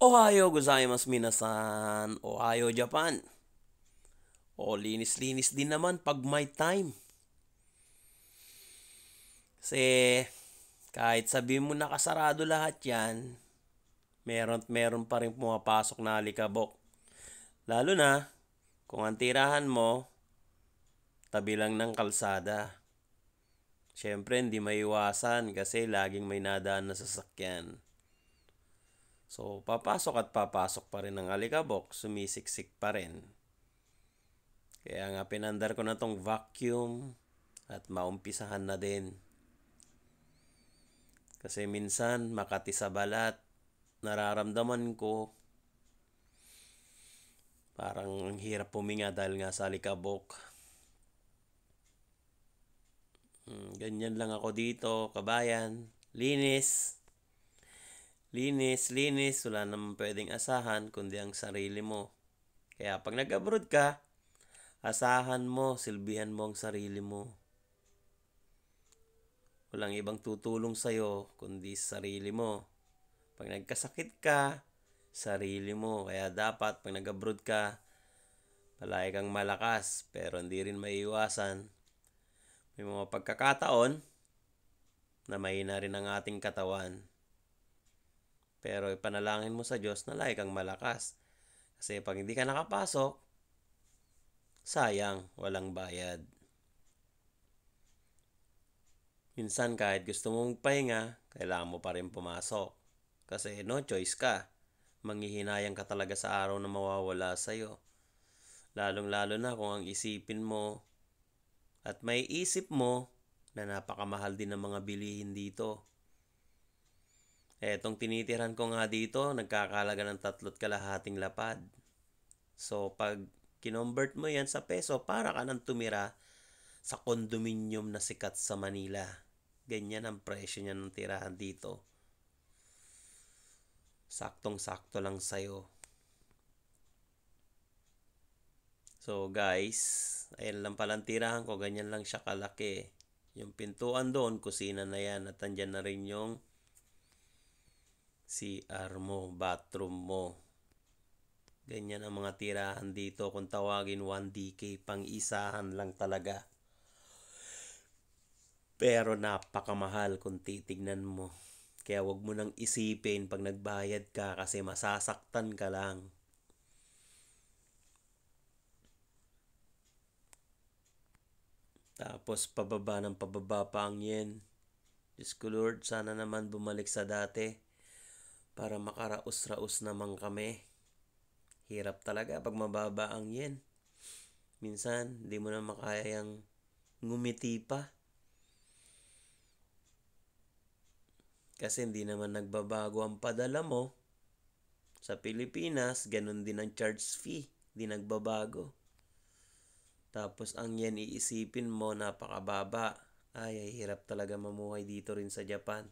Ohayo gozaimasu minasan. Ohayo Japan. O linis-linis din naman pag may time. Kasi kahit sabihin mo nakasarado lahat yan, meron pa rin pumapasok na alikabok. Lalo na kung ang tirahan mo, tabi lang ng kalsada. Siyempre hindi maiwasan kasi laging may nadaan na sasakyan. So papasok at papasok pa rin ng alikabok, sumisiksik pa rin. Kaya nga pinandar ko na tong vacuum at maumpisahan na din. Kasi minsan makati sa balat, nararamdaman ko parang ang hirap puminga dahil nga sa alikabok. Ganyan lang ako dito, kabayan. Linis. Linis, linis. Wala naman pwedeng asahan kundi ang sarili mo. Kaya pag nag-abroad ka, asahan mo, silbihan mo ang sarili mo. Walang ibang tutulong sa'yo kundi sarili mo. Pag nagkasakit ka, sarili mo. Kaya dapat pag nag-abroad ka, palagi kang malakas pero hindi rin maiiwasan. May mga pagkakataon na mahina rin ang ating katawan. Pero ipanalangin mo sa Diyos na lagi kang malakas. Kasi pag hindi ka nakapasok, sayang, walang bayad. Minsan kahit gusto mong pahinga, kailangan mo pa rin pumasok. Kasi no choice ka. Manghihinayang ka talaga sa araw na mawawala sa'yo. Lalong-lalo na kung ang isipin mo at may isip mo na napakamahal din ng mga bilihin dito. Etong tinitiran ko nga dito, nagkakalaga ng 3.5 lapad. So pag kinonvert mo yan sa peso, para ka nang tumira sa condominium na sikat sa Manila. Ganyan ang presyo niya ng tirahan dito. Saktong-sakto lang sa'yo. So guys, ayan lang palang tirahan ko. Ganyan lang siya kalaki. Yung pintuan doon, kusina na yan. At andyan na rin yung CR mo, bathroom mo. Ganyan ang mga tirahan dito. Kung tawagin 1DK, pang-isahan lang talaga. Pero napakamahal kung titignan mo. Kaya wag mo nang isipin pag nagbayad ka kasi masasaktan ka lang. Tapos pababa ng pababa pa ang yen. Diyos ko Lord, sana naman bumalik sa dati para makaraos-raos naman kami. Hirap talaga pag mababa ang yen. Minsan, di mo na makayang ngumiti pa. Kasi hindi naman nagbabago ang padala mo. Sa Pilipinas, ganun din ang charge fee. Hindi nagbabago. Tapos ang yen iisipin mo, napakababa. Ay hirap talaga mamuhay dito rin sa Japan.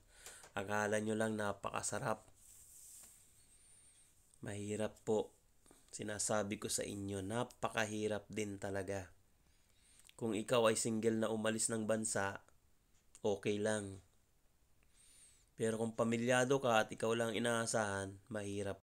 Akala nyo lang napakasarap. Mahirap po. Sinasabi ko sa inyo, napakahirap din talaga. Kung ikaw ay single na umalis ng bansa, okay lang. Pero kung pamilyado ka at ikaw lang inaasahan, mahirap